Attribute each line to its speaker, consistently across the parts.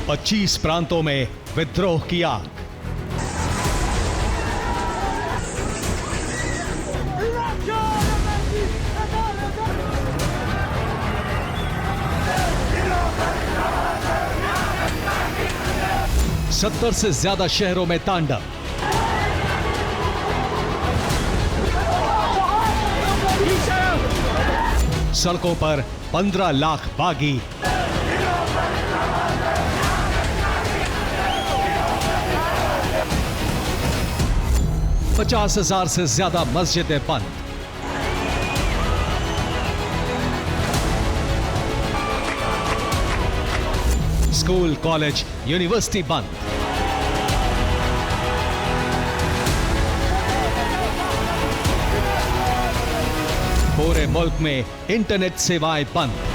Speaker 1: 25 प्रांतों में विद्रोह की आग। सत्तर से ज्यादा शहरों में तांडव। सड़कों पर 15 लाख बागी। पचास 50,000 से ज्यादा मस्जिदें बंद। स्कूल, कॉलेज, यूनिवर्सिटी बंद। पूरे मुल्क में इंटरनेट सेवाएं बंद।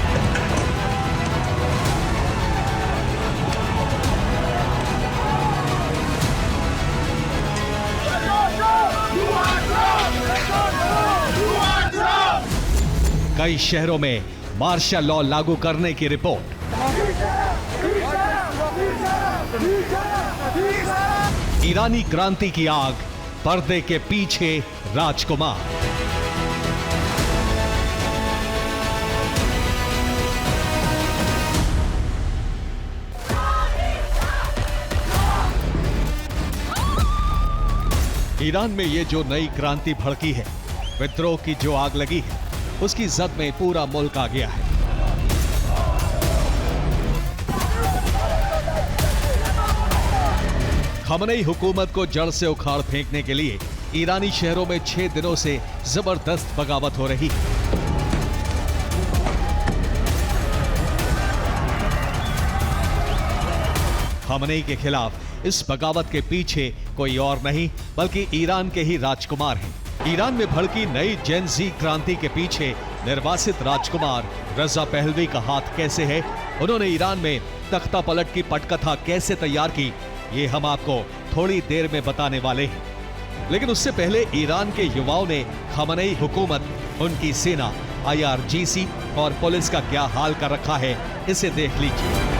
Speaker 1: कई शहरों में मार्शल लॉ लागू करने की रिपोर्ट। ईरानी क्रांति की आग, पर्दे के पीछे राजकुमार। ईरान में ये जो नई क्रांति भड़की है, विद्रोह की जो आग लगी है, उसकी जद में पूरा मुल्क आ गया है। खमनेई हुकूमत को जड़ से उखाड़ फेंकने के लिए ईरानी शहरों में 6 दिनों से जबरदस्त बगावत हो रही है। खमनेई के खिलाफ इस बगावत के पीछे कोई और नहीं बल्कि ईरान के ही राजकुमार हैं। ईरान में भड़की नई जेन ज़ी क्रांति के पीछे निर्वासित राजकुमार रजा पहलवी का हाथ कैसे है, उन्होंने ईरान में तख्ता पलट की पटकथा कैसे तैयार की, ये हम आपको थोड़ी देर में बताने वाले हैं। लेकिन उससे पहले ईरान के युवाओं ने खमनेई हुकूमत, उनकी सेना, IRGC और पुलिस का क्या हाल कर रखा है, इसे देख लीजिए।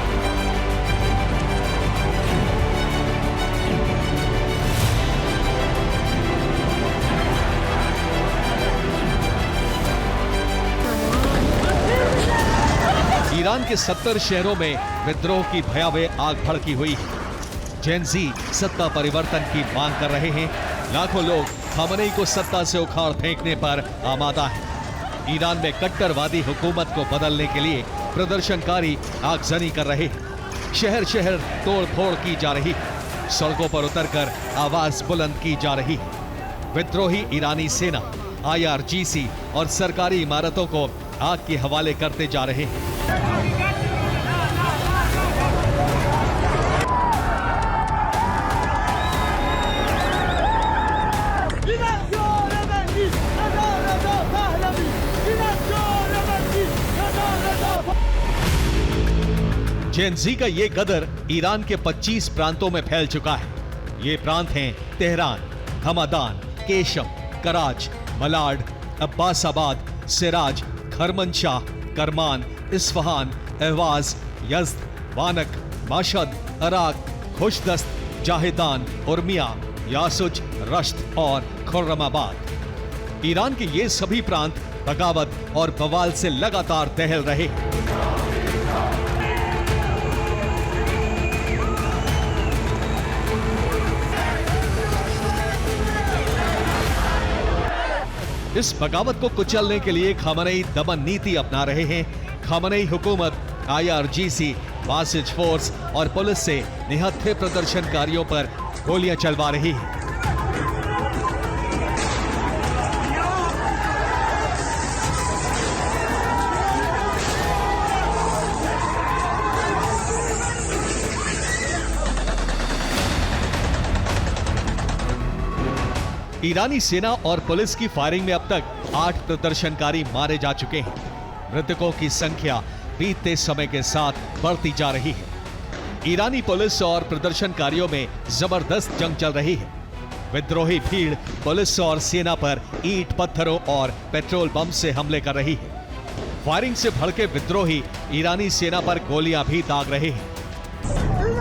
Speaker 1: ईरान के 70 शहरों में विद्रोह की भयावह आग भड़की हुई है। जेन ज़ी सत्ता परिवर्तन की मांग कर रहे हैं। लाखों लोग खमनेई को सत्ता से उखाड़ फेंकने पर आमादा हैं। ईरान में कट्टरवादी हुकूमत को बदलने के लिए प्रदर्शनकारी आगजनी कर रहे हैं। शहर शहर तोड़ फोड़ की जा रही है। सड़कों पर उतरकर आवाज बुलंद की जा रही है। विद्रोही ईरानी सेना, IRGC और सरकारी इमारतों को आग के हवाले करते जा रहे हैं। जेन ज़ी का ये गदर ईरान के 25 प्रांतों में फैल चुका है। ये प्रांत हैं Tehran, Hamadan, Qeshm, Karaj, Malard, Abbasabad, Shiraz, Kermanshah, Kerman, Isfahan, Ahvaz, Yazd, Vanak, Mashhad, Arak, खुशदस्त, जाहिदान, उर्मिया, यासुज, रश्त और खुर्रमाबाद। ईरान के ये सभी प्रांत बगावत और बवाल से लगातार दहल रहे। इस बगावत को कुचलने के लिए खमनेई दमन नीति अपना रहे हैं। खमनेई हुकूमत, IRGC, वासिज फोर्स और पुलिस से निहत्थे प्रदर्शनकारियों पर गोलियां चलवा रही है। ईरानी सेना और पुलिस की फायरिंग में अब तक 8 प्रदर्शनकारी मारे जा चुके हैं। मृतकों की संख्या बीतते समय के साथ बढ़ती जा रही है। ईरानी पुलिस और प्रदर्शनकारियों में जबरदस्त जंग चल रही है। विद्रोही भीड़ पुलिस और सेना पर ईंट, पत्थरों और पेट्रोल बम से हमले कर रही है। फायरिंग से भड़के विद्रोही ईरानी सेना पर गोलियां भी दाग रहे हैं।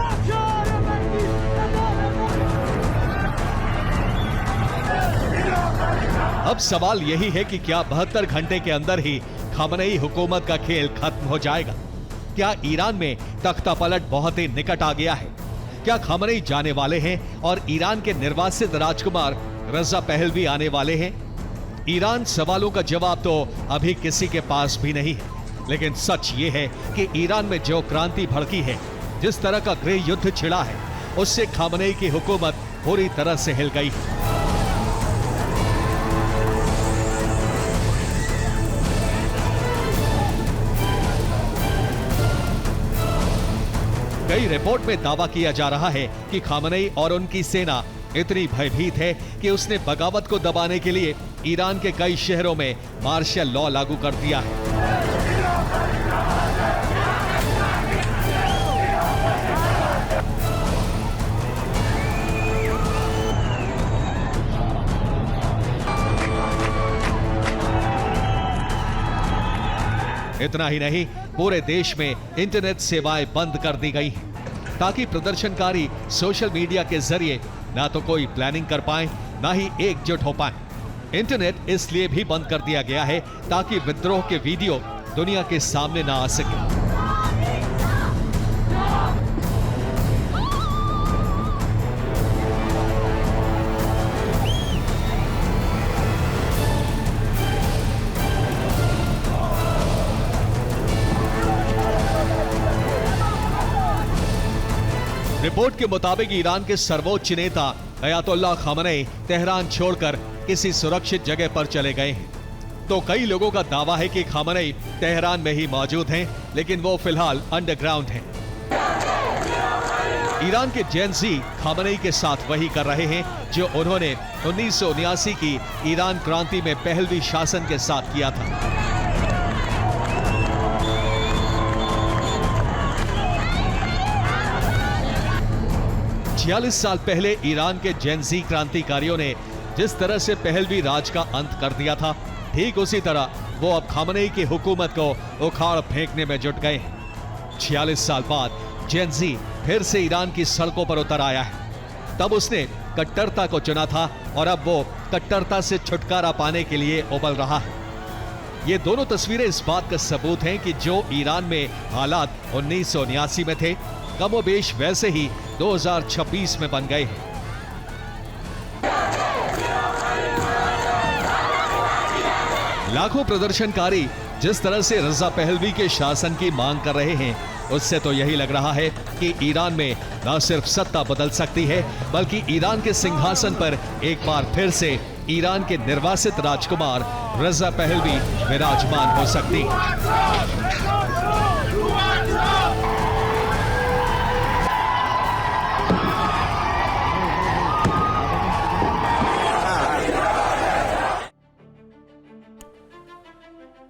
Speaker 1: अब सवाल यही है कि क्या 72 घंटे के अंदर ही खामनेई हुकूमत का खेल खत्म हो जाएगा? क्या ईरान में तख्ता पलट बहुत ही निकट आ गया है? क्या खामनेई जाने वाले हैं और ईरान के निर्वासित राजकुमार रजा पहलवी आने वाले हैं? ईरान सवालों का जवाब तो अभी किसी के पास भी नहीं है, लेकिन सच ये है कि ईरान में जो क्रांति भड़की है, जिस तरह का गृह युद्ध छिड़ा है, उससे खामनेई की हुकूमत पूरी तरह से हिल गई है। कई रिपोर्ट में दावा किया जा रहा है कि खामनेई और उनकी सेना इतनी भयभीत है कि उसने बगावत को दबाने के लिए ईरान के कई शहरों में मार्शल लॉ लागू कर दिया है। इतना ही नहीं, पूरे देश में इंटरनेट सेवाएं बंद कर दी गई हैं, ताकि प्रदर्शनकारी सोशल मीडिया के जरिए ना तो कोई प्लानिंग कर पाए, ना ही एकजुट हो पाए। इंटरनेट इसलिए भी बंद कर दिया गया है ताकि विद्रोह के वीडियो दुनिया के सामने ना आ सके। रिपोर्ट के मुताबिक ईरान के सर्वोच्च नेता अयातुल्लाह खामनेई तेहरान छोड़कर किसी सुरक्षित जगह पर चले गए हैं। तो कई लोगों का दावा है कि खामनेई तेहरान में ही मौजूद हैं, लेकिन वो फिलहाल अंडरग्राउंड हैं। ईरान के जेन-ज़ी खामनेई के साथ वही कर रहे हैं जो उन्होंने 1979 की ईरान क्रांति में पहलवी शासन के साथ किया था। 46 साल पहले ईरान के जेन-ज़ी क्रांतिकारियों ने जिस तरह से पहलवी राज का अंत कर दिया था, ठीक उसी तरह वो अब खामनेई की हुकूमत को उखाड़ फेंकने में जुट गए हैं। 46 साल बाद जेन-ज़ी फिर से ईरान की सड़कों पर उतर आया है। तब उसने कट्टरता को चुना था और अब वो कट्टरता से छुटकारा पाने के लिए उबल रहा है। ये दोनों तस्वीरें इस बात का सबूत हैं कि जो ईरान में हालात 1979 में थे, कमोबेश वैसे ही 2026 में बन गए हैं। लाखों प्रदर्शनकारी जिस तरह से रजा पहलवी के शासन की मांग कर रहे हैं, उससे तो यही लग रहा है कि ईरान में न सिर्फ सत्ता बदल सकती है, बल्कि ईरान के सिंहासन पर एक बार फिर से ईरान के निर्वासित राजकुमार रजा पहलवी विराजमान हो सकती है।